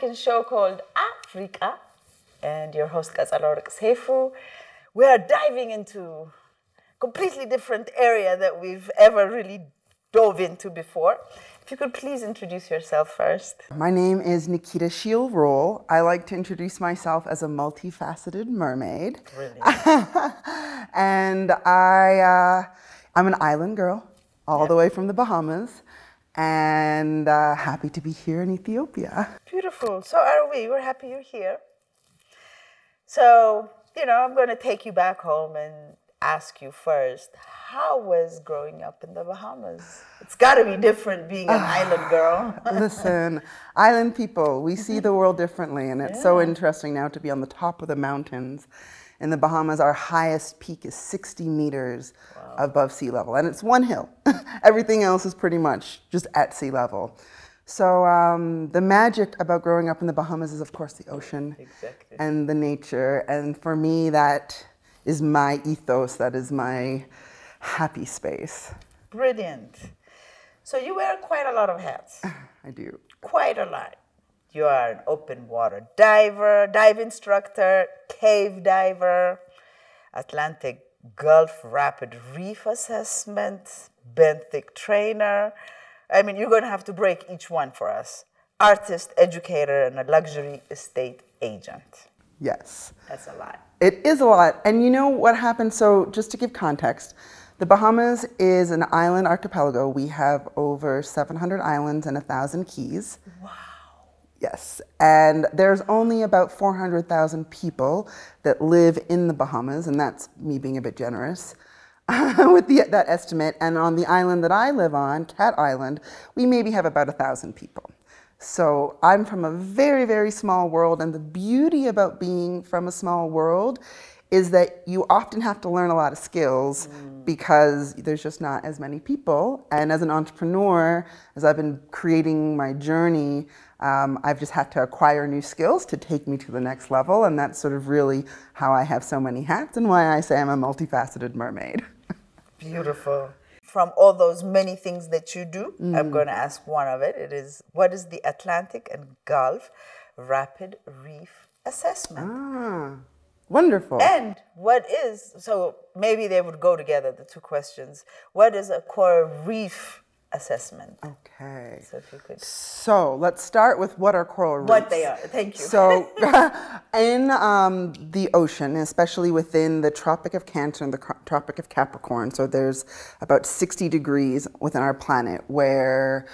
African show called Africa, and your host Gazalork Sefu. We are diving into a completely different area that we've ever really dove into before. If you could please introduce yourself first. My name is Nikita Shiel-Roll. I like to introduce myself as a multifaceted mermaid. Brilliant. And I'm an island girl, all the way from the Bahamas, and happy to be here in Ethiopia. Beautiful. So are we. We're happy you're here. So, I'm going to take you back home and ask you first, how was growing up in the Bahamas? It's got to be different being an island girl. Listen, island people, we see the world differently, and it's so interesting now to be on the top of the mountains. In the Bahamas, our highest peak is 60 meters above sea level, and it's one hill. Everything else is pretty much just at sea level. So the magic about growing up in the Bahamas is, of course, the ocean and the nature. And for me, that is my ethos. That is my happy space. Brilliant. So you wear quite a lot of hats. I do. Quite a lot. You are an open water diver, dive instructor, cave diver, Atlantic Gulf Rapid Reef Assessment, benthic trainer. I mean, you're going to have to break each one for us. Artist, educator, and a luxury estate agent. Yes. That's a lot. It is a lot. And you know what happened? So just to give context, the Bahamas is an island archipelago. We have over 700 islands and 1,000 keys. Wow. Yes. And there's only about 400,000 people that live in the Bahamas, and that's me being a bit generous. With that estimate, and on the island that I live on, Cat Island, we maybe have about 1,000 people. So I'm from a very, very small world, and the beauty about being from a small world is that you often have to learn a lot of skills because there's just not as many people. And as an entrepreneur, as I've been creating my journey, I've just had to acquire new skills to take me to the next level, and that's sort of really how I have so many hats and why I say I'm a multifaceted mermaid. Beautiful. From all those many things that you do, I'm going to ask one of it. It is, what is the Atlantic and Gulf Rapid Reef Assessment? Ah, wonderful. And what is, so maybe they would go together, the two questions. What is a coral reef assessment? Okay. So if you could. So let's start with what are coral reefs. What they are. Thank you. So in the ocean, especially within the Tropic of Cancer and the Tropic of Capricorn, so there's about 60 degrees within our planet where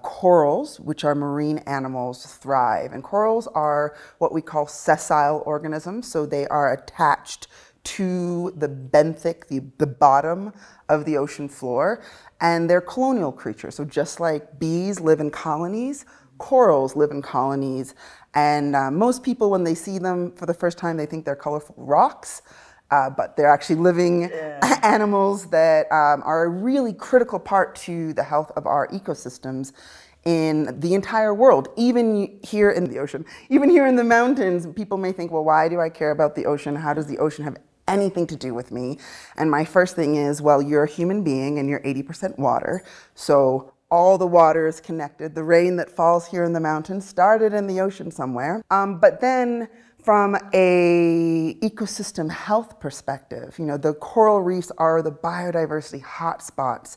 corals, which are marine animals, thrive. And corals are what we call sessile organisms, so they are attached to the benthic, the bottom of the ocean floor, and they're colonial creatures. So just like bees live in colonies, corals live in colonies, and most people, when they see them for the first time, they think they're colorful rocks, but they're actually living animals that are a really critical part to the health of our ecosystems in the entire world, even here in the ocean. Even here in the mountains, people may think, well, why do I care about the ocean? How does the ocean have anything to do with me? And my first thing is, well, you're a human being and you're 80% water. So all the water is connected. The rain that falls here in the mountains started in the ocean somewhere. But then from a ecosystem health perspective, the coral reefs are the biodiversity hotspots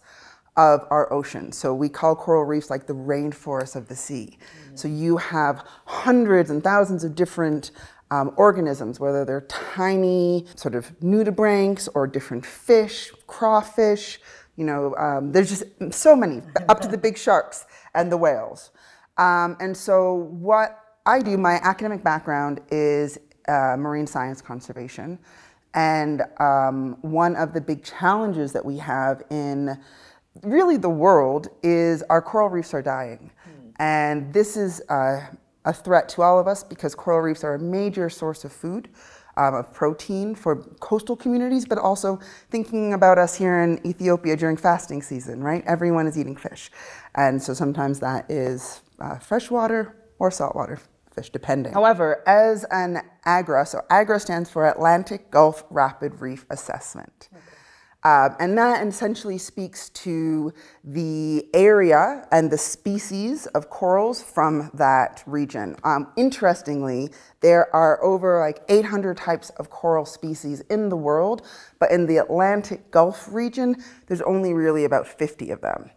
of our ocean. So we call coral reefs like the rainforest of the sea. So you have hundreds and thousands of different organisms, whether they're tiny sort of nudibranchs or different fish, crawfish, there's just so many, up to the big sharks and the whales. And so what I do, my academic background is marine science conservation. And one of the big challenges that we have in really the world is our coral reefs are dying. And this is a threat to all of us because coral reefs are a major source of food, of protein for coastal communities, but also thinking about us here in Ethiopia during fasting season, right? Everyone is eating fish. And so sometimes that is freshwater or saltwater fish, depending. However, as an AGRRA, so AGRRA stands for Atlantic Gulf Rapid Reef Assessment. And that essentially speaks to the area and the species of corals from that region. Interestingly, there are over like 800 types of coral species in the world, but in the Atlantic Gulf region, there's only really about 50 of them.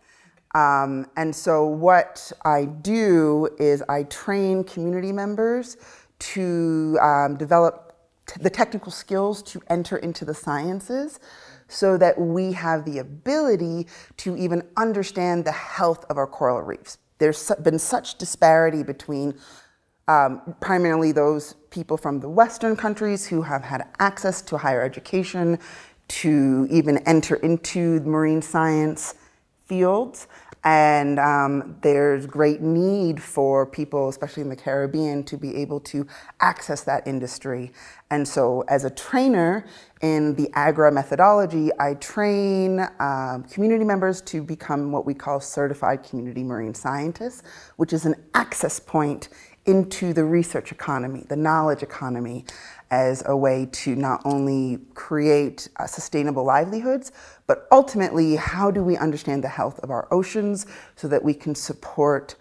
And so what I do is I train community members to develop the technical skills to enter into the sciences, so that we have the ability to even understand the health of our coral reefs. There's been such disparity between primarily those people from the Western countries who have had access to higher education, to even enter into marine science fields. And there's great need for people, especially in the Caribbean, to be able to access that industry. And so as a trainer in the AGRRA methodology, I train community members to become what we call certified community marine scientists, which is an access point into the research economy, the knowledge economy, as a way to not only create sustainable livelihoods, but ultimately, how do we understand the health of our oceans so that we can support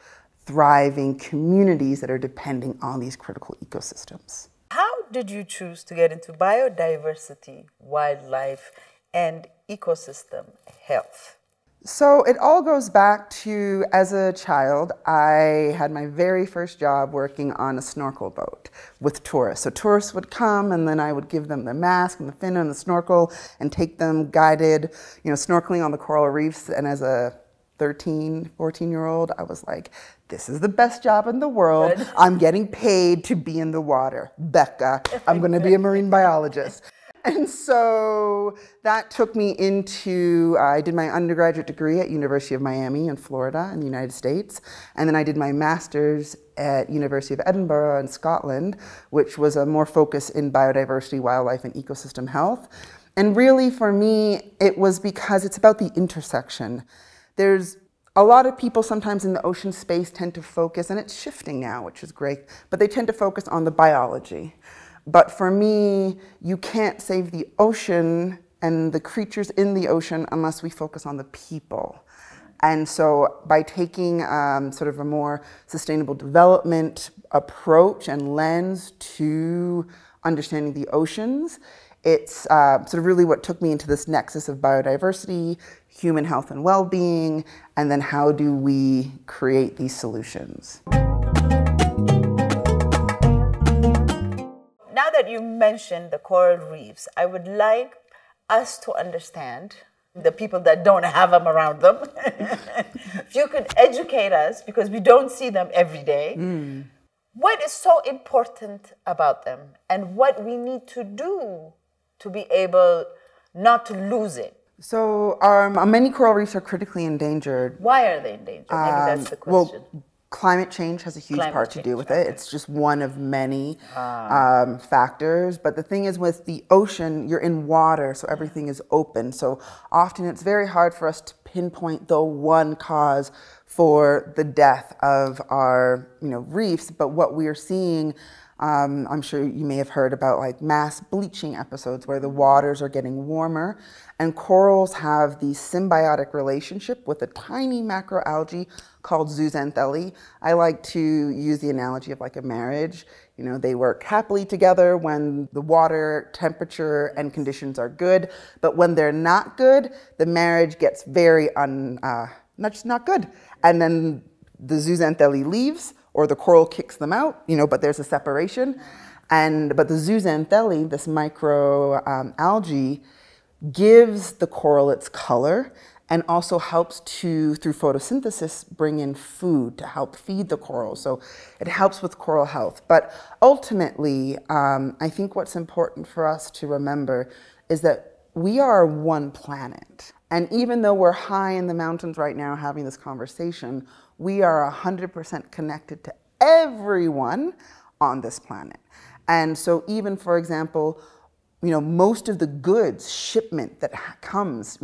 thriving communities that are depending on these critical ecosystems? How did you choose to get into biodiversity, wildlife, and ecosystem health? So it all goes back to, as a child, I had my very first job working on a snorkel boat with tourists. So tourists would come, and then I would give them the mask and the fin and the snorkel and take them guided, snorkeling on the coral reefs. And as a 13, 14-year-old, I was like, this is the best job in the world. Good. I'm getting paid to be in the water. Becca, I'm going to be a marine biologist. And so that took me into, I did my undergraduate degree at University of Miami in Florida in the United States. And then I did my master's at University of Edinburgh in Scotland, which was a more focus in biodiversity, wildlife, and ecosystem health. And really for me, it was because it's about the intersection. There's a lot of people sometimes in the ocean space tend to focus, and it's shifting now, which is great, but they tend to focus on the biology. But for me, you can't save the ocean and the creatures in the ocean unless we focus on the people. And so by taking sort of a more sustainable development approach and lens to understanding the oceans, it's sort of really what took me into this nexus of biodiversity, human health and well-being, and then how do we create these solutions. Now that you mentioned the coral reefs, I would like us to understand, the people that don't have them around them, if you could educate us, because we don't see them every day, what is so important about them and what we need to do to be able not to lose it? So many coral reefs are critically endangered. Why are they endangered? Maybe that's the question. Well, climate change has a huge part to do with it. It's just one of many factors. But the thing is, with the ocean, you're in water, so everything is open. So often it's very hard for us to pinpoint the one cause for the death of our reefs. But what we are seeing, I'm sure you may have heard about like mass bleaching episodes where the waters are getting warmer, and corals have the symbiotic relationship with a tiny macroalgae called zooxanthellae. I like to use the analogy of like a marriage. They work happily together when the water temperature and conditions are good, but when they're not good, the marriage gets very not good. And then the zooxanthellae leaves, or the coral kicks them out, but there's a separation. But the zooxanthellae, this microalgae, gives the coral its color and also helps to, through photosynthesis, bring in food to help feed the coral. So it helps with coral health. But ultimately, I think what's important for us to remember is that we are one planet. And even though we're high in the mountains right now having this conversation, we are 100% connected to everyone on this planet. And so even, for example, most of the goods shipment that comes,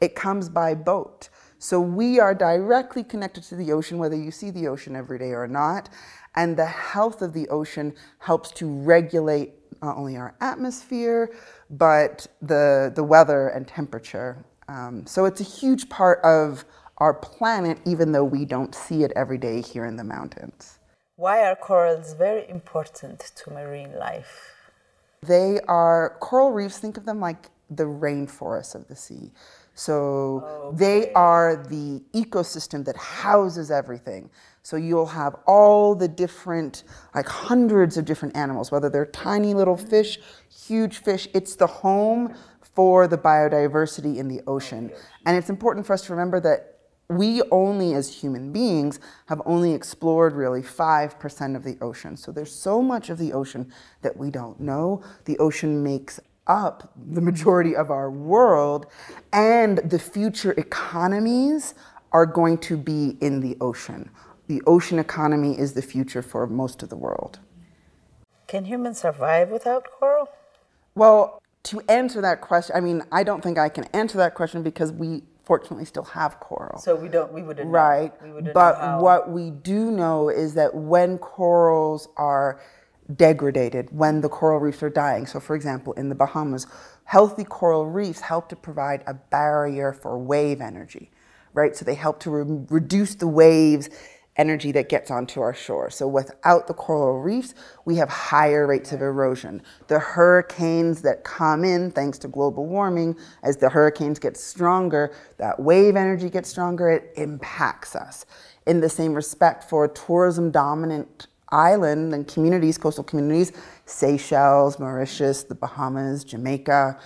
it comes by boat. So we are directly connected to the ocean, whether you see the ocean every day or not. And the health of the ocean helps to regulate not only our atmosphere, but the weather and temperature. So it's a huge part of our planet, even though we don't see it every day here in the mountains. Why are corals very important to marine life? They are, coral reefs, think of them like the rainforests of the sea. So they are the ecosystem that houses everything. So you'll have all the different, like hundreds of different animals, whether they're tiny little fish, huge fish. It's the home for the biodiversity in the ocean. And it's important for us to remember that we only, as human beings, have only explored really 5% of the ocean. So there's so much of the ocean that we don't know. The ocean makes up the majority of our world, and the future economies are going to be in the ocean. The ocean economy is the future for most of the world. Can humans survive without coral? Well, to answer that question, I mean, I don't think I can answer that question because we fortunately still have coral. So we wouldn't know. Right. We wouldn't But know how. what we do know is that when corals are degraded, when the coral reefs are dying, so for example, in the Bahamas, healthy coral reefs help to provide a barrier for wave energy, right? So they help to reduce the waves energy that gets onto our shore. So without the coral reefs, we have higher rates of erosion. The hurricanes that come in, thanks to global warming, as the hurricanes get stronger, that wave energy gets stronger, it impacts us. In the same respect, for tourism-dominant island and communities, coastal communities, Seychelles, Mauritius, the Bahamas, Jamaica,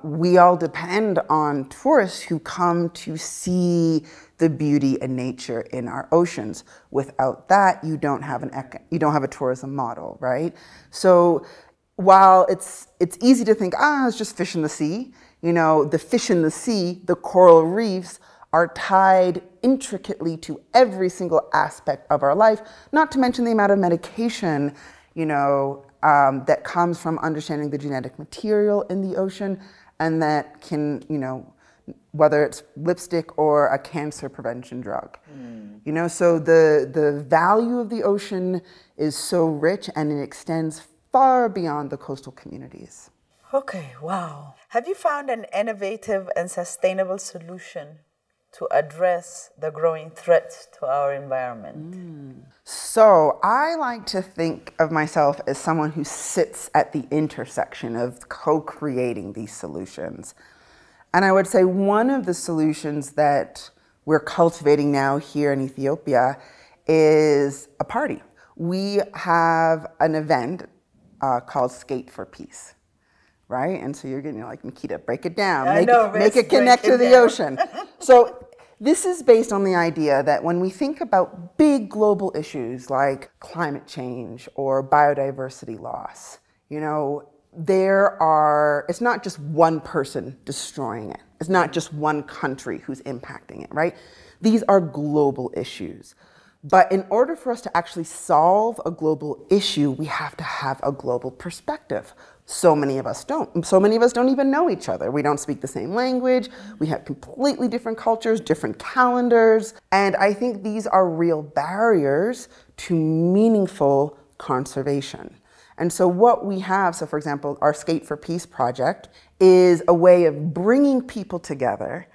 we all depend on tourists who come to see the beauty and nature in our oceans. Without that, you don't have a tourism model, right? So while it's easy to think, it's just fish in the sea, you know, the fish in the sea, the coral reefs are tied intricately to every single aspect of our life, not to mention the amount of medication, you know, that comes from understanding the genetic material in the ocean, and that can, you know, whether it's lipstick or a cancer prevention drug. You know, so the value of the ocean is so rich, and it extends far beyond the coastal communities. Okay, wow. Have you found an innovative and sustainable solution to address the growing threats to our environment? So I like to think of myself as someone who sits at the intersection of co-creating these solutions. And I would say one of the solutions that we're cultivating now here in Ethiopia is a party. We have an event called Skate for Peace, right? And so you're getting like, Nikita, break it down, make it connect to the ocean. So this is based on the idea that when we think about big global issues like climate change or biodiversity loss, you know, it's not just one person destroying it. It's not just one country who's impacting it, right? These are global issues. But in order for us to actually solve a global issue, we have to have a global perspective. So many of us don't. So many of us don't even know each other. We don't speak the same language. We have completely different cultures, different calendars. And I think these are real barriers to meaningful conservation. And so what we have, so for example, our Skate for Peace project is a way of bringing people together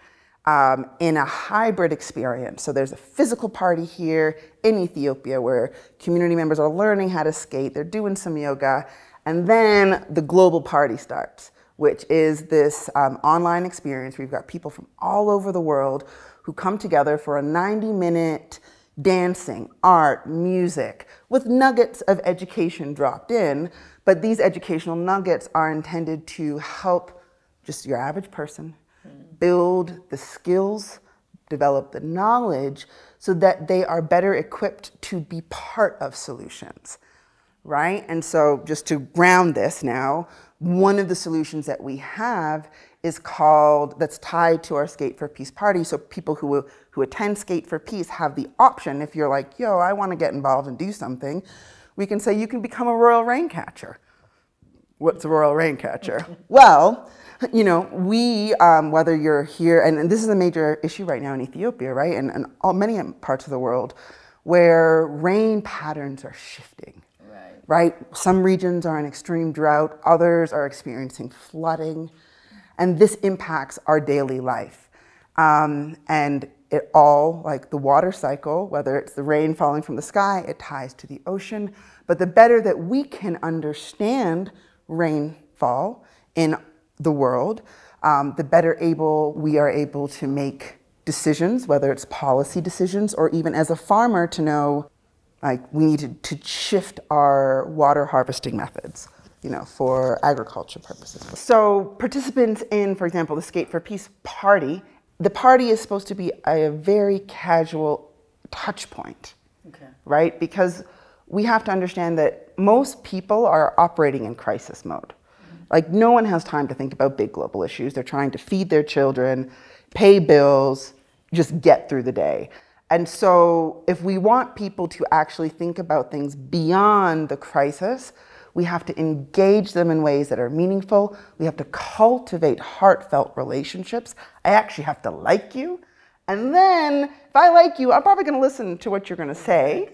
in a hybrid experience. So there's a physical party here in Ethiopia where community members are learning how to skate, they're doing some yoga, and then the global party starts, which is this online experience. We've got people from all over the world who come together for a 90-minute dancing, art, music, with nuggets of education dropped in, but these educational nuggets are intended to help just your average person build the skills, develop the knowledge, so that they are better equipped to be part of solutions, right? And so just to ground this now, one of the solutions that we have is that's tied to our Skate for Peace party. So people who attend Skate for Peace have the option, if you're like, yo, I want to get involved and do something, we can say you can become a royal rain catcher. What's a royal rain catcher? Well, you know, whether you're here, and this is a major issue right now in Ethiopia, right? And many parts of the world where rain patterns are shifting. Right. right? Some regions are in extreme drought, others are experiencing flooding, and this impacts our daily life. And it all, like the water cycle, whether it's the rain falling from the sky, it ties to the ocean. But the better that we can understand rainfall in the world, the better we are able to make decisions, whether it's policy decisions or even as a farmer to know, like, we need to shift our water harvesting methods, you know, for agriculture purposes. So participants in, for example, the Skate for Peace party, the party is supposed to be a very casual touch point, right? Because we have to understand that most people are operating in crisis mode. Like, no one has time to think about big global issues. They're trying to feed their children, pay bills, just get through the day. And so if we want people to actually think about things beyond the crisis, we have to engage them in ways that are meaningful. We have to cultivate heartfelt relationships. I actually have to like you. And then if I like you, I'm probably going to listen to what you're going to say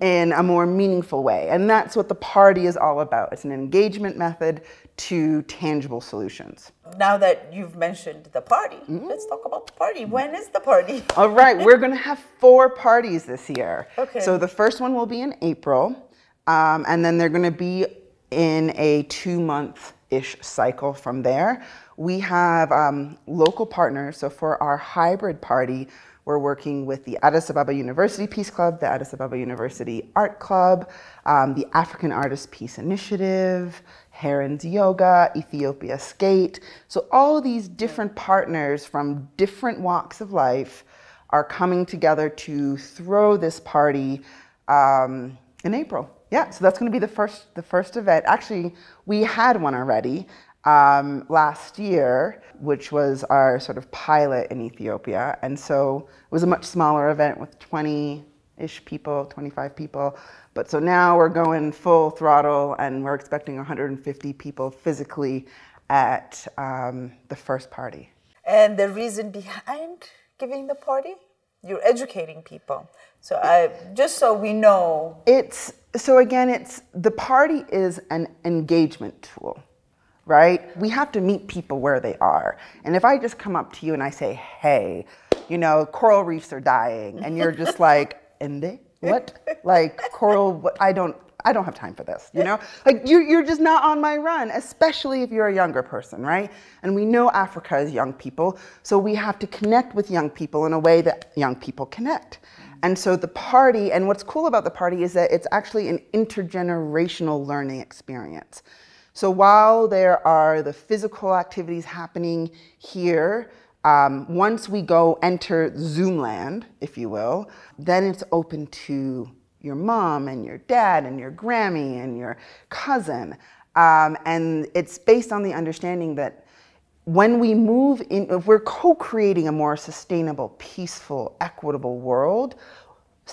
in a more meaningful way. And that's what the party is all about. It's an engagement method to tangible solutions. Now that you've mentioned the party, let's talk about the party. When is the party? All right, we're going to have 4 parties this year. Okay. So the first one will be in April, and then they're going to be in a 2-month-ish cycle from there. We have local partners. So for our hybrid party, we're working with the Addis Ababa University Peace Club, the Addis Ababa University Art Club, the African Artists Peace Initiative, Heron's Yoga, Ethiopia Skate. So all of these different partners from different walks of life are coming together to throw this party in April. Yeah, so that's going to be the first event. Actually, we had one already last year, which was our sort of pilot in Ethiopia. And so it was a much smaller event with 20-ish people, 25 people. But so now we're going full throttle and we're expecting 150 people physically at the first party. And the reason behind giving the party? You're educating people. So just so we know. The party is an engagement tool. Right? We have to meet people where they are. And if I just come up to you and I say, hey, you know, coral reefs are dying, and you're just like, Ende? What? Like, coral, what? I don't have time for this, you know? Like, you're just not on my run, especially if you're a younger person, right? And we know Africa is young people, so we have to connect with young people in a way that young people connect. And so the party, and what's cool about the party is that it's actually an intergenerational learning experience. So while there are the physical activities happening here, once we go enter Zoom land, if you will, then it's open to your mom and your dad and your Grammy and your cousin. And it's based on the understanding that when we move in, if we're co-creating a more sustainable, peaceful, equitable world,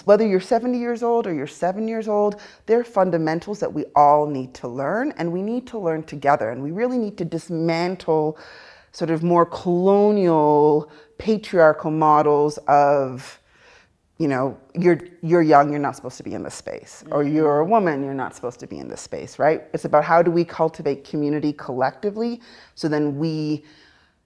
whether you're 70 years old or you're 7 years old, there are fundamentals that we all need to learn, and we need to learn together. And we really need to dismantle sort of more colonial, patriarchal models of, you know, you're young, you're not supposed to be in this space. Or you're a woman, you're not supposed to be in this space, right? It's about how do we cultivate community collectively so then we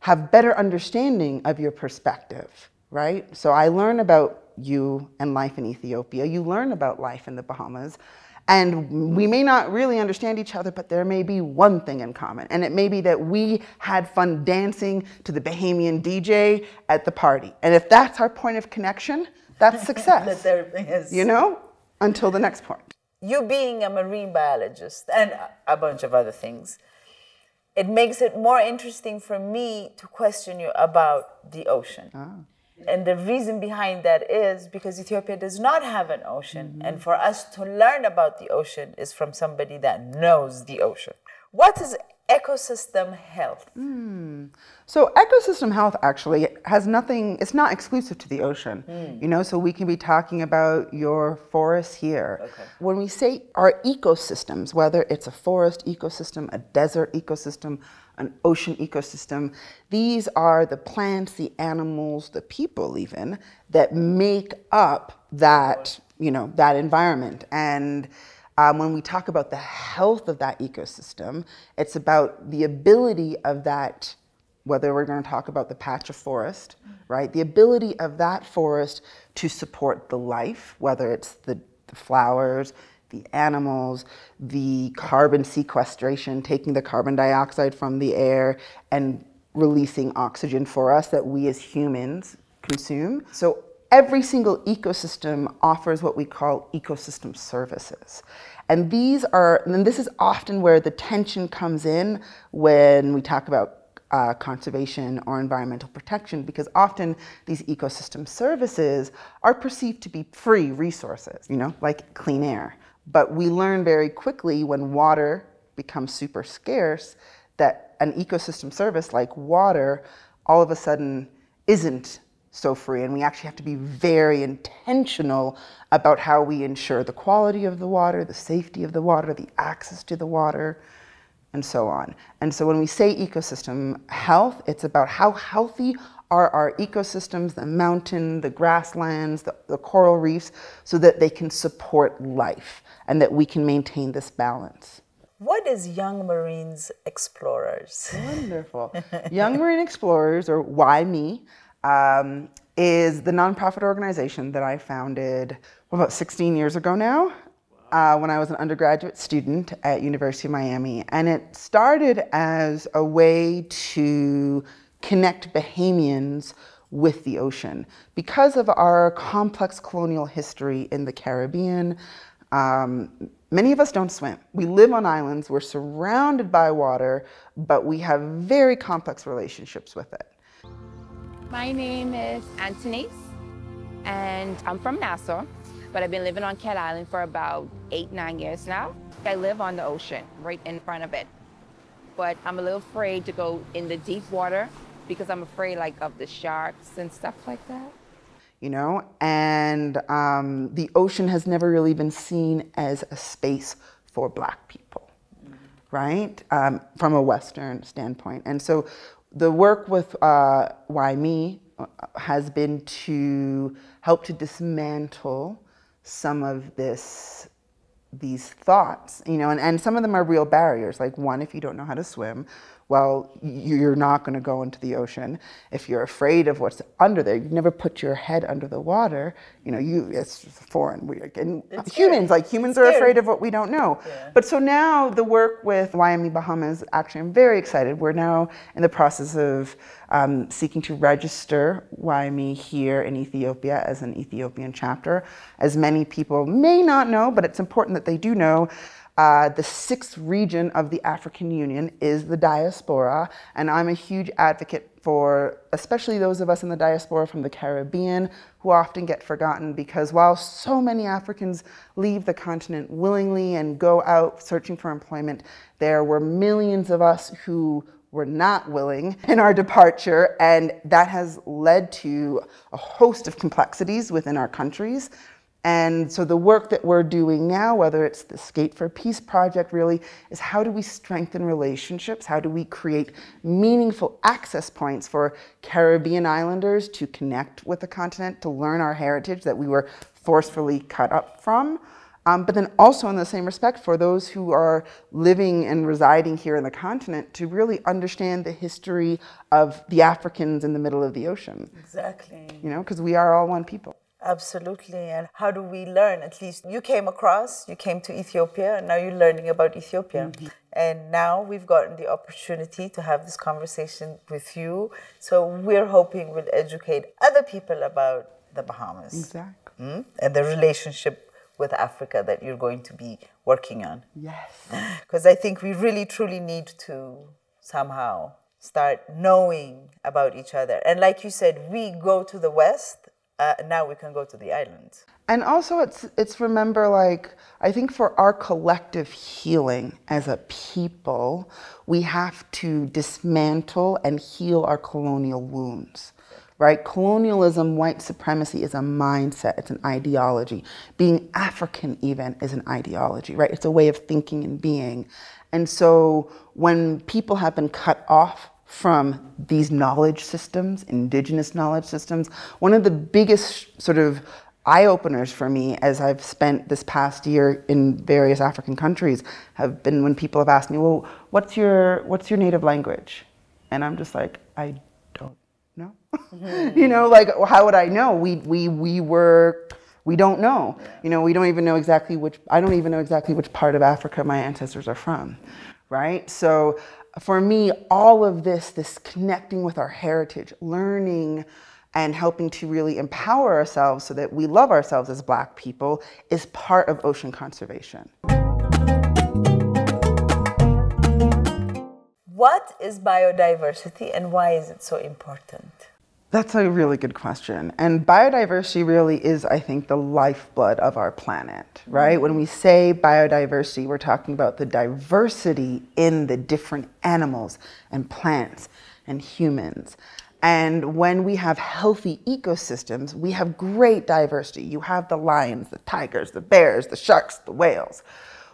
have better understanding of your perspective, right? So I learn about you and life in Ethiopia. You learn about life in the Bahamas. And we may not really understand each other, but there may be one thing in common. And it may be that we had fun dancing to the Bahamian DJ at the party. And if that's our point of connection, that's success. You know, until the next point. You being a marine biologist and a bunch of other things, it makes it more interesting for me to question you about the ocean. And the reason behind that is because Ethiopia does not have an ocean. And for us to learn about the ocean is from somebody that knows the ocean. What is ecosystem health? So ecosystem health actually has nothing, it's not exclusive to the ocean. You know, so we can be talking about your forests here. When we say our ecosystems, whether it's a forest ecosystem, a desert ecosystem, an ocean ecosystem, these are the plants, the animals, the people even, that make up that, you know, that environment. And When we talk about the health of that ecosystem, it's about the ability of that, whether we're going to talk about the patch of forest, right? The ability of that forest to support the life, whether it's the flowers, the animals, the carbon sequestration, taking the carbon dioxide from the air and releasing oxygen for us that we as humans consume. So every single ecosystem offers what we call ecosystem services. And this is often where the tension comes in when we talk about conservation or environmental protection, because often these ecosystem services are perceived to be free resources, like clean air. But we learn very quickly when water becomes super scarce that an ecosystem service like water all of a sudden isn't so free, and we actually have to be very intentional about how we ensure the quality of the water, the safety of the water, the access to the water, and so on. And so when we say ecosystem health, it's about how healthy are our ecosystems, the mountain, the grasslands, the coral reefs, so that they can support life and that we can maintain this balance. What is Young Marines Explorers? Wonderful. Young Marine Explorers, or Why Me, is the nonprofit organization that I founded about 16 years ago now, when I was an undergraduate student at University of Miami. And it started as a way to connect Bahamians with the ocean. Because of our complex colonial history in the Caribbean, many of us don't swim. We live on islands, we're surrounded by water, but we have very complex relationships with it. My name is Anthony, and I'm from Nassau, but I've been living on Cat Island for about 8-9 years now. I live on the ocean, right in front of it. But I'm a little afraid to go in the deep water because I'm afraid of the sharks and stuff like that. And the ocean has never really been seen as a space for Black people, right? From a Western standpoint. And so the work with Why Me has been to help to dismantle some of these thoughts, and some of them are real barriers. Like, one, if you don't know how to swim, well, you're not going to go into the ocean. If you're afraid of what's under there, you've never put your head under the water, it's foreign. Humans are afraid of what we don't know. Yeah. But so now the work with YME Bahamas, actually I'm very excited. We're now in the process of seeking to register YME here in Ethiopia as an Ethiopian chapter. As many people may not know, but it's important that they do know, the 6th region of the African Union is the diaspora, and I'm a huge advocate for especially those of us in the diaspora from the Caribbean who often get forgotten, because while so many Africans leave the continent willingly and go out searching for employment, there were millions of us who were not willing in our departure, and that has led to a host of complexities within our countries. And so the work that we're doing now, whether it's the Skate for Peace project really, is how do we strengthen relationships? How do we create meaningful access points for Caribbean islanders to connect with the continent, to learn our heritage that we were forcefully cut up from? But then also in the same respect for those who are living and residing here in the continent to really understand the history of the Africans in the middle of the ocean. Exactly. Because we are all one people. Absolutely. And how do we learn? At least you came to Ethiopia, and now you're learning about Ethiopia. Mm-hmm. And now we've gotten the opportunity to have this conversation with you. So we're hoping we'll educate other people about the Bahamas. Exactly. And the relationship with Africa that you're going to be working on. Yes. Because I think we really, truly need to somehow start knowing about each other. And like you said, we go to the West. Now we can go to the islands. And also it's remember, I think for our collective healing as a people, we have to dismantle and heal our colonial wounds, right? Colonialism, white supremacy is a mindset, it's an ideology. Being African even is an ideology, right? It's a way of thinking and being. And so when people have been cut off from these knowledge systems, indigenous knowledge systems, one of the biggest sort of eye-openers for me as I've spent this past year in various African countries have been when people have asked me, well, what's your native language? And I'm just like, I don't know. You know, like, how would I know? We don't know. Yeah. You know, we don't even know exactly I don't even know exactly which part of Africa my ancestors are from, right? So for me, all of this connecting with our heritage, learning and helping to really empower ourselves so that we love ourselves as Black people is part of ocean conservation. What is biodiversity and why is it so important? That's a really good question. And biodiversity really is, I think, the lifeblood of our planet, right? When we say biodiversity, we're talking about the diversity in the different animals and plants and humans. And when we have healthy ecosystems, we have great diversity. You have the lions, the tigers, the bears, the sharks, the whales.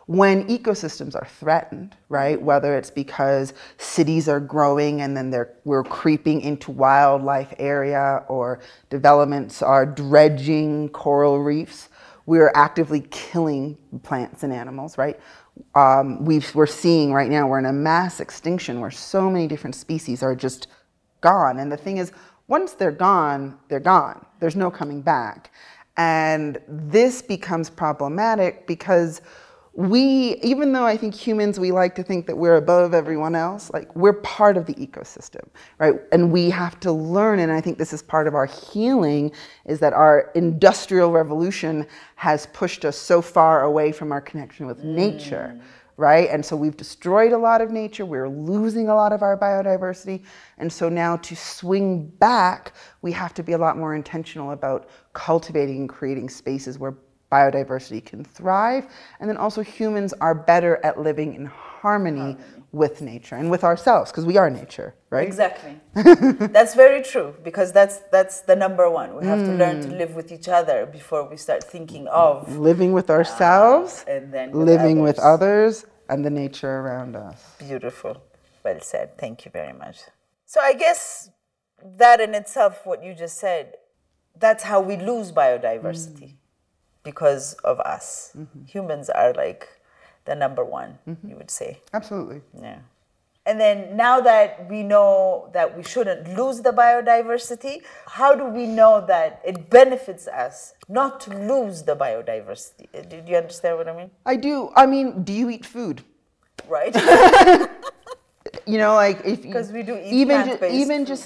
When ecosystems are threatened, right, whether it's because cities are growing and then we're creeping into wildlife area, or developments are dredging coral reefs, we're actively killing plants and animals, right? We're seeing right now, we're in a mass extinction where so many different species are just gone. And the thing is, once they're gone, they're gone. There's no coming back. And this becomes problematic because even though I think humans, we like to think that we're above everyone else, like, we're part of the ecosystem, right? And we have to learn, and I think this is part of our healing, is that our industrial revolution has pushed us so far away from our connection with nature. Right? And so we've destroyed a lot of nature, we're losing a lot of our biodiversity. And so now to swing back, we have to be a lot more intentional about cultivating and creating spaces where biodiversity can thrive. And then also humans are better at living in harmony with nature and with ourselves, because we are nature, right? Exactly. That's very true, because that's the number one. We have to learn to live with each other before we start thinking of living with ourselves, and then living with others, and the nature around us. Beautiful. Well said. Thank you very much. So I guess that in itself, what you just said, that's how we lose biodiversity, because of us. Humans are like the number one, you would say. Absolutely. Yeah. And then now that we know that we shouldn't lose the biodiversity, how do we know that it benefits us not to lose the biodiversity? Do you understand what I mean? I do. I mean, do you eat food? Right. You know, like, if because we do eat even just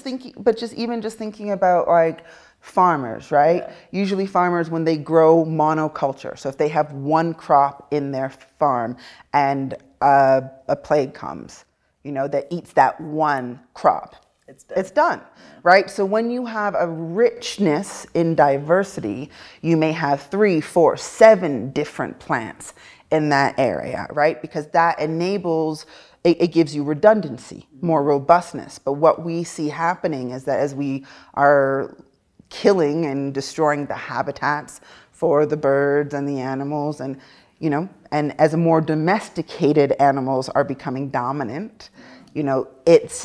thinking about, like, farmers, right? Yeah. Usually farmers, when they grow monoculture, so if they have one crop in their farm and a plague comes, you know, that eats that one crop, it's done. Yeah. Right? So when you have a richness in diversity, you may have 3, 4, 7 different plants in that area, right? Because that enables, it gives you redundancy, more robustness. But what we see happening is that as we are killing and destroying the habitats for the birds and the animals, and, you know, and as more domesticated animals are becoming dominant, you know,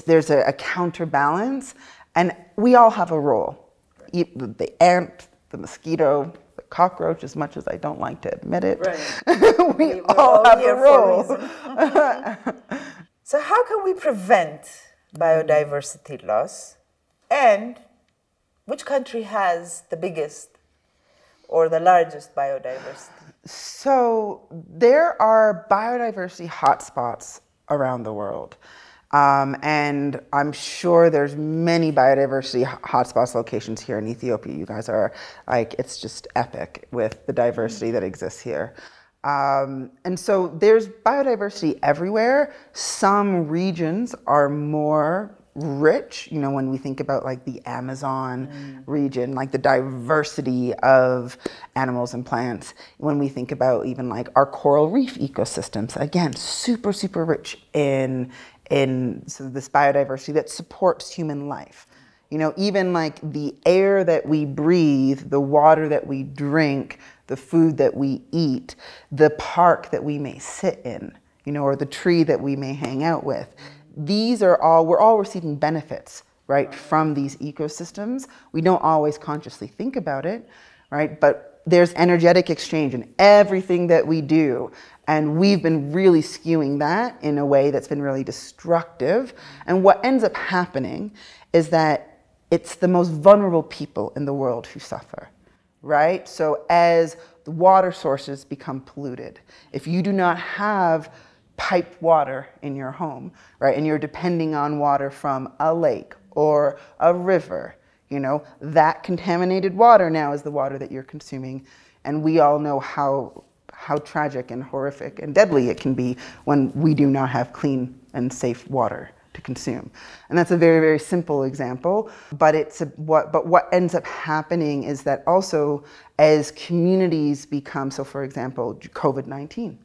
there's a counterbalance, and we all have a role. The ant, the mosquito, the cockroach, as much as I don't like to admit it, right. we all have a role. So how can we prevent biodiversity loss, and which country has the biggest or the largest biodiversity? So there are biodiversity hotspots around the world. And I'm sure there's many biodiversity hotspots locations here in Ethiopia. You guys are like, it's just epic with the diversity that exists here. And so there's biodiversity everywhere. Some regions are more rich, you know, when we think about like the Amazon region, like the diversity of animals and plants. When we think about even like our coral reef ecosystems, again, super, super rich in so this biodiversity that supports human life. You know, even like the air that we breathe, the water that we drink, the food that we eat, the park that we may sit in, you know, or the tree that we may hang out with. These are all, we're all receiving benefits, right, from these ecosystems. We don't always consciously think about it, right? But there's energetic exchange in everything that we do. And we've been really skewing that in a way that's been really destructive. And what ends up happening is that it's the most vulnerable people in the world who suffer, right? So as the water sources become polluted, if you do not have piped water in your home, right, and you're depending on water from a lake or a river, you know, that contaminated water now is the water that you're consuming. And we all know how tragic and horrific and deadly it can be when we do not have clean and safe water to consume. And that's a very, very simple example, but what ends up happening is that also as communities become, so for example, COVID-19,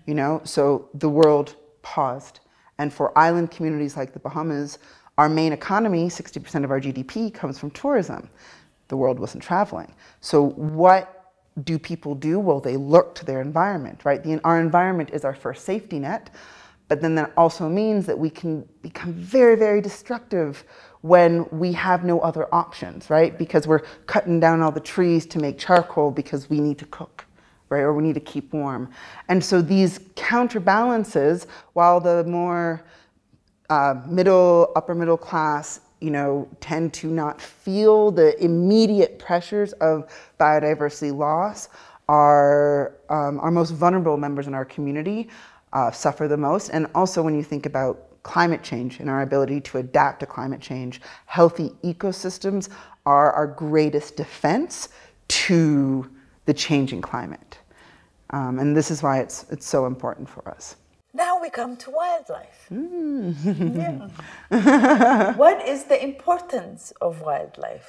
you know, so the world paused. And for island communities like the Bahamas, our main economy, 60% of our GDP comes from tourism. The world wasn't traveling. So what do people do? Well, they look to their environment, right? Our environment is our first safety net, but then that also means that we can become very, very destructive when we have no other options, right? Because we're cutting down all the trees to make charcoal because we need to cook, right? Or we need to keep warm. And so these counterbalances, while the more upper middle class, you know, tend to not feel the immediate pressures of biodiversity loss, our most vulnerable members in our community suffer the most. And also when you think about climate change and our ability to adapt to climate change, healthy ecosystems are our greatest defense to the changing climate. And this is why it's so important for us. Now we come to wildlife. Mm. Yeah. What is the importance of wildlife?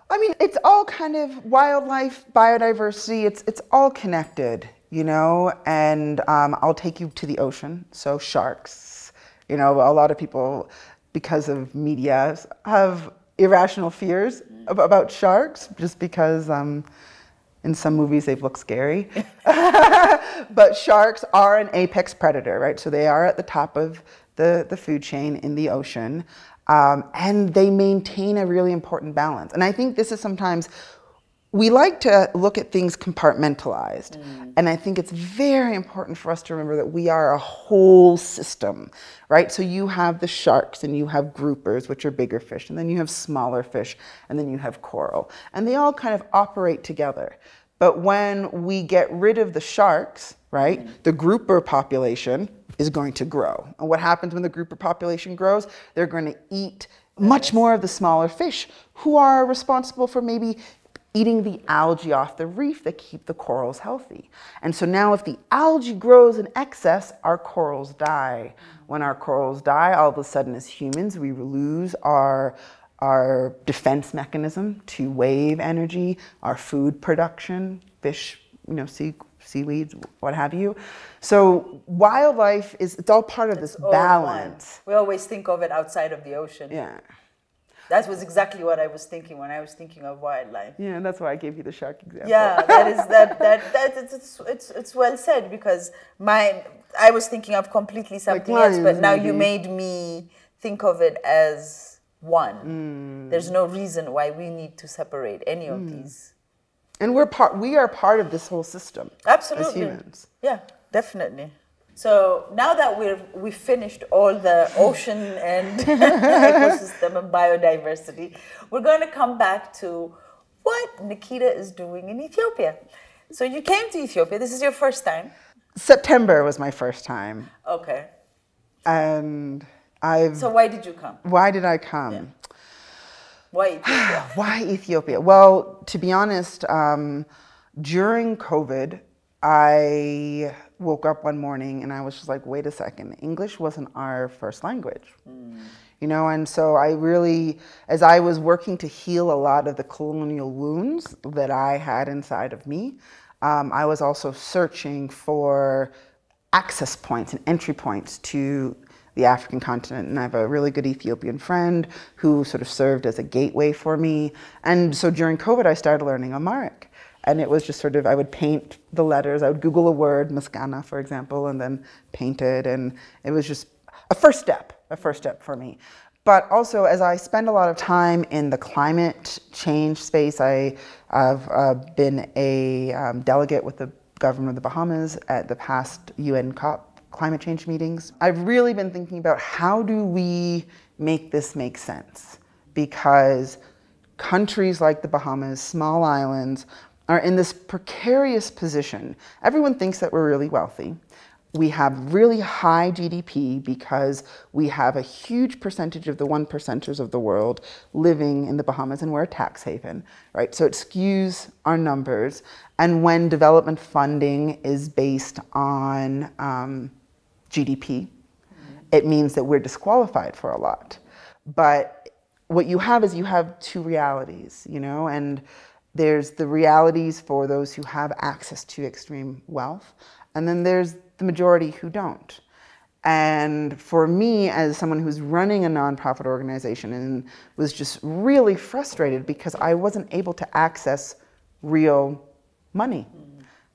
I mean, it's all kind of wildlife, biodiversity, it's all connected, you know, and I'll take you to the ocean. So sharks, you know, a lot of people, because of media, have irrational fears about sharks just because in some movies they've looked scary. But sharks are an apex predator, right? So they are at the top of the food chain in the ocean. And they maintain a really important balance. And I think this is sometimes, we like to look at things compartmentalized. And I think it's very important for us to remember that we are a whole system, right? So you have the sharks and you have groupers, which are bigger fish, and then you have smaller fish, and then you have coral. And they all kind of operate together. But when we get rid of the sharks, right, the grouper population is going to grow. And what happens when the grouper population grows? They're going to eat much more of the smaller fish who are responsible for maybe eating the algae off the reef that keep the corals healthy. And so now if the algae grows in excess, our corals die. When our corals die, all of a sudden as humans, we lose our defense mechanism to wave energy, our food production, fish, you know, seaweeds, what have you. So wildlife it's all part of this balance. We always think of it outside of the ocean. Yeah. That was exactly what I was thinking when I was thinking of wildlife. Yeah, and that's why I gave you the shark example. Yeah, it's well said, because I was thinking of completely something else, but now you made me think of it as one. There's no reason why we need to separate any of these. And we are part of this whole system. Absolutely. As humans. Yeah, definitely. So now that we've finished all the ocean and ecosystem and biodiversity, we're going to come back to what Nikita is doing in Ethiopia. So you came to Ethiopia. This is your first time? September was my first time. Okay. And So why did you come? Why did I come? Yeah. Why Ethiopia? Why Ethiopia? Well, to be honest, during COVID, I woke up one morning and I was just like, wait a second, English wasn't our first language. You know, and so I really, as I was working to heal a lot of the colonial wounds that I had inside of me, I was also searching for access points and entry points to the African continent. And I have a really good Ethiopian friend who sort of served as a gateway for me. And so during COVID, I started learning Amharic. And it was just sort of, I would paint the letters. I would Google a word, Maskana, for example, and then paint it. And it was just a first step for me. But also, as I spend a lot of time in the climate change space, I have been a delegate with the government of the Bahamas at the past UN COP climate change meetings. I've really been thinking about how do we make this make sense? Because countries like the Bahamas, small islands, are in this precarious position. Everyone thinks that we're really wealthy. We have really high GDP because we have a huge percentage of the 1%ers of the world living in the Bahamas, and we're a tax haven, right? So it skews our numbers. And when development funding is based on GDP, it means that we're disqualified for a lot. But what you have is you have two realities, you know, and there's the realities for those who have access to extreme wealth, and then there's the majority who don't. And for me, as someone who's running a nonprofit organization and was just really frustrated because I wasn't able to access real money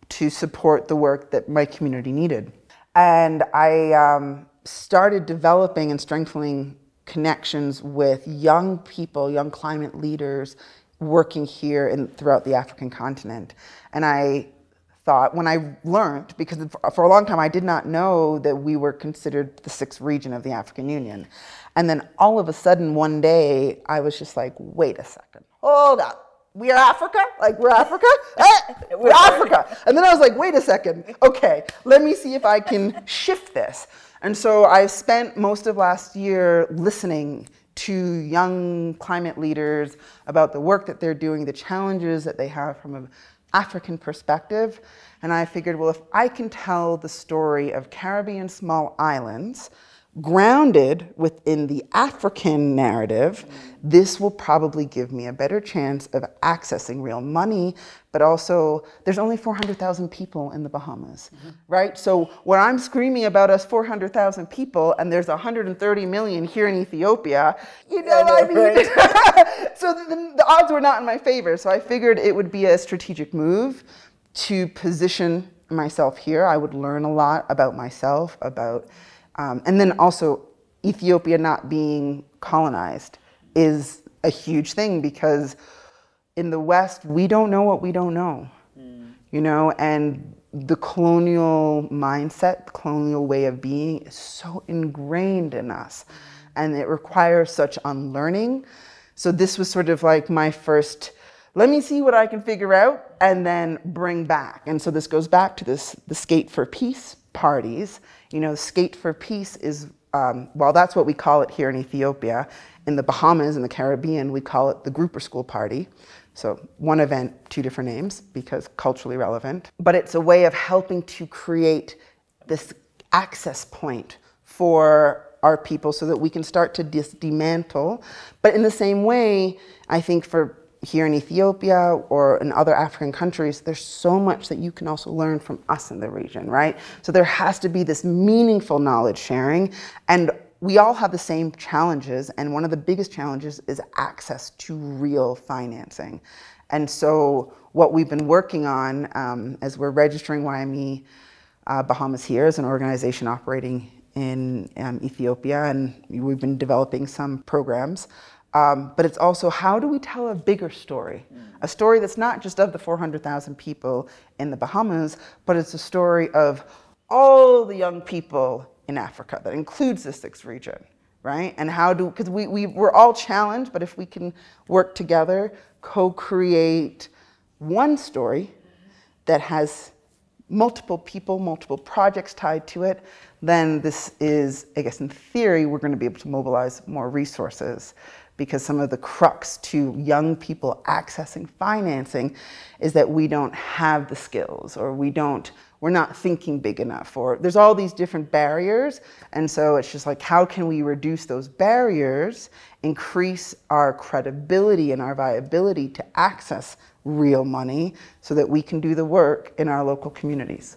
to support the work that my community needed. And I started developing and strengthening connections with young people, young climate leaders working here and throughout the African continent. And I thought, when I learned, because for a long time I did not know that we were considered the 6th region of the African Union. And then all of a sudden one day I was just like, wait a second, hold up. We are Africa? Like, we're Africa? We're Africa. And then I was like, wait a second. Okay, let me see if I can shift this. And so I spent most of last year listening to young climate leaders about the work that they're doing, the challenges that they have from an African perspective. And I figured, well, if I can tell the story of Caribbean small islands grounded within the African narrative, this will probably give me a better chance of accessing real money. But also, there's only 400,000 people in the Bahamas, right? So when I'm screaming about us 400,000 people and there's 130 million here in Ethiopia, you know what I mean? Right. So the odds were not in my favor. So I figured it would be a strategic move to position myself here. I would learn a lot about myself, about and then also, Ethiopia not being colonized is a huge thing, because in the West, we don't know what we don't know, you know, and the colonial mindset, the colonial way of being is so ingrained in us, and it requires such unlearning. So this was sort of like my first, let me see what I can figure out and then bring back. And so this goes back to the Skate for Peace parties. You know, Skate for Peace is, well, that's what we call it here in Ethiopia. In the Bahamas and the Caribbean, we call it the Grouper School Party. So one event, two different names, because culturally relevant. But it's a way of helping to create this access point for our people so that we can start to dismantle. But in the same way, I think for here in Ethiopia or in other African countries, there's so much that you can also learn from us in the region, right? So there has to be this meaningful knowledge sharing, and we all have the same challenges, and one of the biggest challenges is access to real financing. And so what we've been working on as we're registering YME Bahamas here as an organization operating in Ethiopia, and we've been developing some programs. But it's also, how do we tell a bigger story? A story that's not just of the 400,000 people in the Bahamas, but it's a story of all the young people in Africa that includes the 6th region, right? And how do, because we're all challenged, but if we can work together, co-create one story that has multiple people, multiple projects tied to it, then this is, I guess in theory, we're going to be able to mobilize more resources, because some of the crux to young people accessing financing is that we don't have the skills, or we're not thinking big enough, or there's all these different barriers. And so it's just like, how can we reduce those barriers, increase our credibility and our viability to access real money so that we can do the work in our local communities,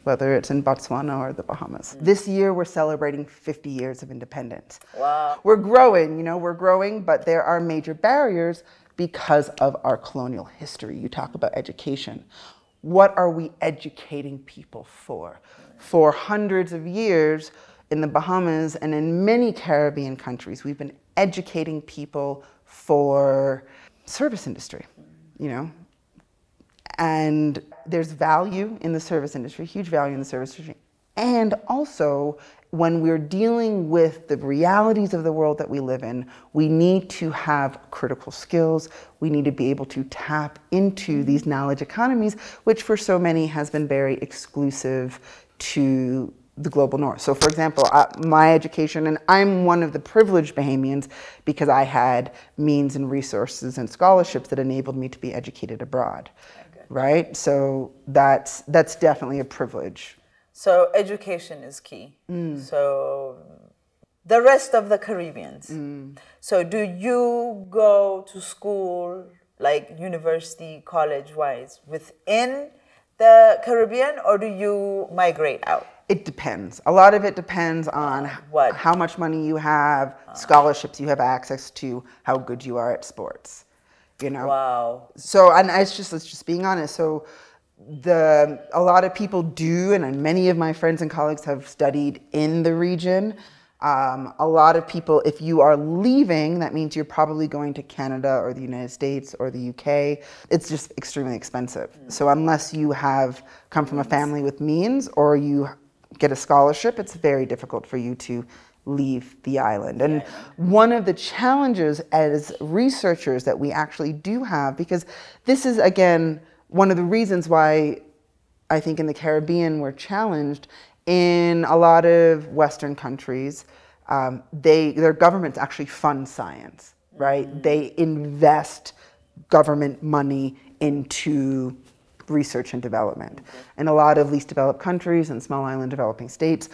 whether it's in Botswana or the Bahamas. This year, we're celebrating 50 years of independence. Wow. We're growing, you know, we're growing, but there are major barriers because of our colonial history. You talk about education. What are we educating people for? For hundreds of years, in the Bahamas and in many Caribbean countries, we've been educating people for service industry, you know, and there's value in the service industry, huge value in the service industry. And also, when we're dealing with the realities of the world that we live in, we need to have critical skills. We need to be able to tap into these knowledge economies, which for so many has been very exclusive to the global north. So for example, my education, and I'm one of the privileged Bahamians because I had means and resources and scholarships that enabled me to be educated abroad, right? So that's definitely a privilege. So education is key. So the rest of the Caribbeans. So do you go to school, like university, college-wise, within the Caribbean, or do you migrate out? It depends. A lot of it depends on how much money you have, scholarships you have access to, how good you are at sports, you know? Wow. So, and it's just being honest. So a lot of people do, and many of my friends and colleagues have studied in the region. A lot of people, if you are leaving, that means you're probably going to Canada or the United States or the UK. It's just extremely expensive. So unless you have come from a family with means or you get a scholarship, it's very difficult for you to leave the island. And one of the challenges as researchers that we actually do have, because this is, again, one of the reasons why I think in the Caribbean we're challenged. In a lot of Western countries, their governments actually fund science, right? They invest government money into research and development. In a lot of least developed countries and small island developing states,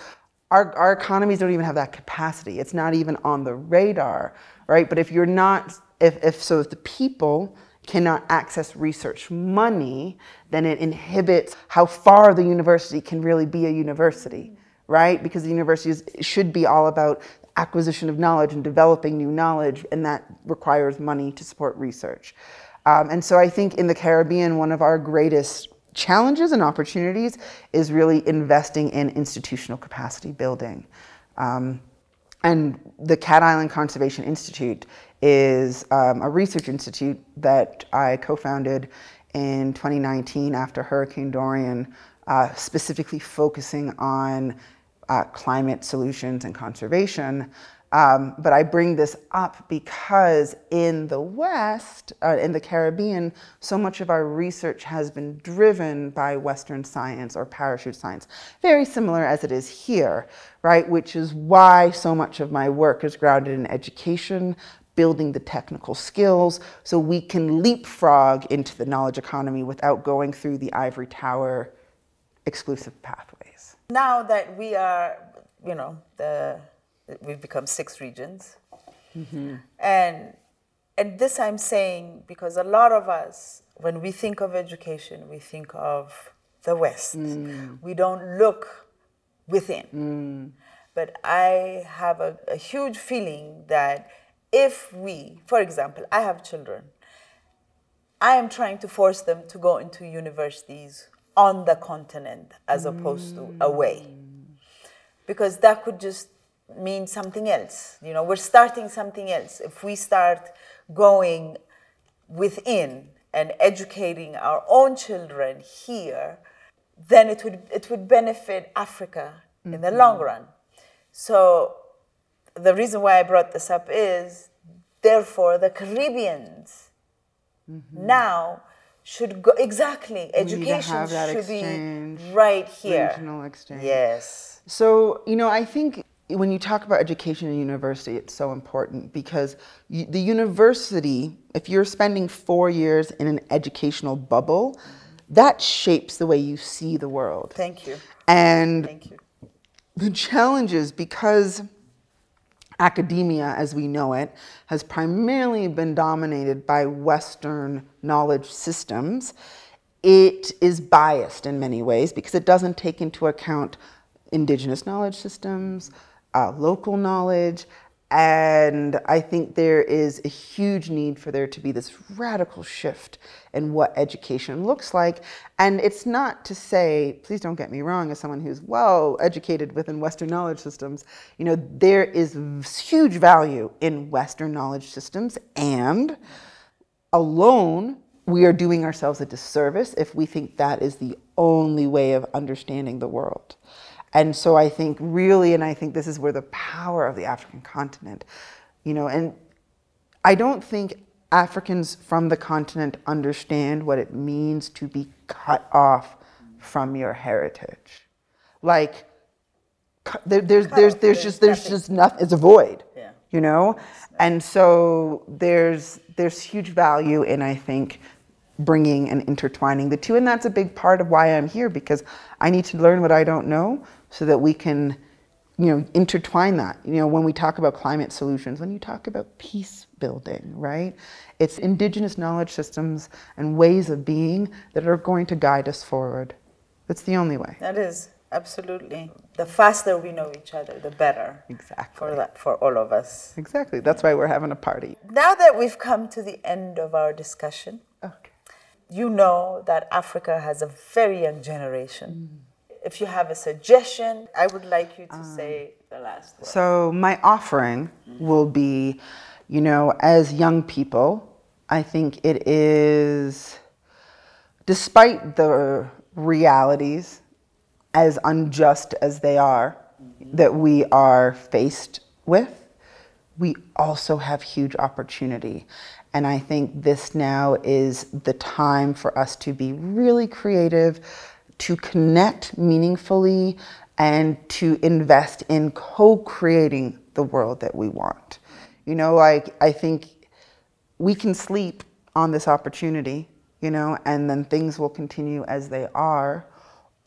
our economies don't even have that capacity. It's not even on the radar, right? But if you're not, if the people cannot access research money, then it inhibits how far the university can really be a university, right? Because the universities should be all about acquisition of knowledge and developing new knowledge, and that requires money to support research. And so I think in the Caribbean, one of our greatest challenges and opportunities is really investing in institutional capacity building. And the Cat Island Conservation Institute is a research institute that I co-founded in 2019 after Hurricane Dorian, specifically focusing on climate solutions and conservation. But I bring this up because in the West, in the Caribbean, so much of our research has been driven by Western science or parachute science, very similar as it is here, right? Which is why so much of my work is grounded in education, building the technical skills, so we can leapfrog into the knowledge economy without going through the ivory tower exclusive pathways. Now that we are, you know, we've become 6 regions. And this I'm saying because a lot of us, when we think of education, we think of the West. We don't look within. But I have a huge feeling that if we, for example, I have children, I am trying to force them to go into universities on the continent as opposed to away. Because that could just mean something else. You know, we're starting something else. If we start going within and educating our own children here, then it would benefit Africa in the long run. So the reason why I brought this up is, therefore, the Caribbeans now should go, exactly, education should be right here. Regional exchange. Yes. So, you know, I think when you talk about education in university, it's so important because the university, if you're spending 4 years in an educational bubble, that shapes the way you see the world. Thank you. And thank you. The challenge is because academia, as we know it, has primarily been dominated by Western knowledge systems, it is biased in many ways because it doesn't take into account indigenous knowledge systems, local knowledge, And I think there is a huge need for there to be this radical shift in what education looks like. And it's not to say, please don't get me wrong, as someone who's well educated within Western knowledge systems, you know, there is huge value in Western knowledge systems, and alone we are doing ourselves a disservice if we think that is the only way of understanding the world. And so I think really, and I think this is where the power of the African continent, you know, and I don't think Africans from the continent understand what it means to be cut off from your heritage. Like, there's just nothing, it's a void, yeah. You know? And so there's huge value in, I think, bringing and intertwining the two. And that's a big part of why I'm here, because I need to learn what I don't know so that we can, you know, intertwine that. You know, when we talk about climate solutions, when you talk about peace building, right? It's indigenous knowledge systems and ways of being that are going to guide us forward. That's the only way. That is, absolutely. The faster we know each other, the better. Exactly. For all of us. Exactly. That's why we're having a party. Now that we've come to the end of our discussion, okay, you know that Africa has a very young generation. If you have a suggestion, I would like you to say the last word. So my offering will be, you know, as young people, I think it is, despite the realities, as unjust as they are, that we are faced with, we also have huge opportunity. And I think this now is the time for us to be really creative, to connect meaningfully, and to invest in co-creating the world that we want. You know, like, I think we can sleep on this opportunity, you know, and then things will continue as they are.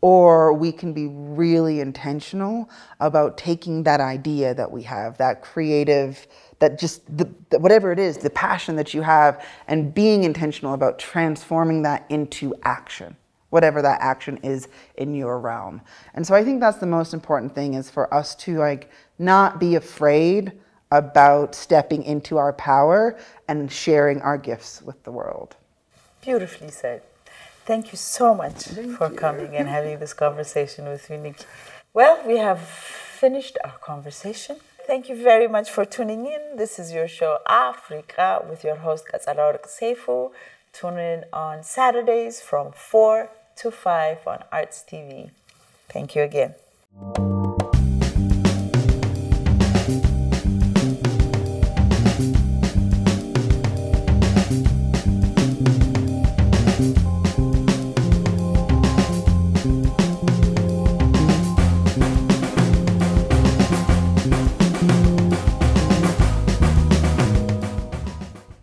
Or we can be really intentional about taking that idea that we have, that creative, that just, whatever it is, the passion that you have, and being intentional about transforming that into action, whatever that action is in your realm. And so I think that's the most important thing, is for us to, like, not be afraid about stepping into our power and sharing our gifts with the world. Beautifully said. Thank you so much for coming and having this conversation with me, Nikki. Well, we have finished our conversation. Thank you very much for tuning in. This is your show, Africa, with your host, Katsalaurk Seifu. Tune in on Saturdays from 4 to 5 on Arts TV. Thank you again.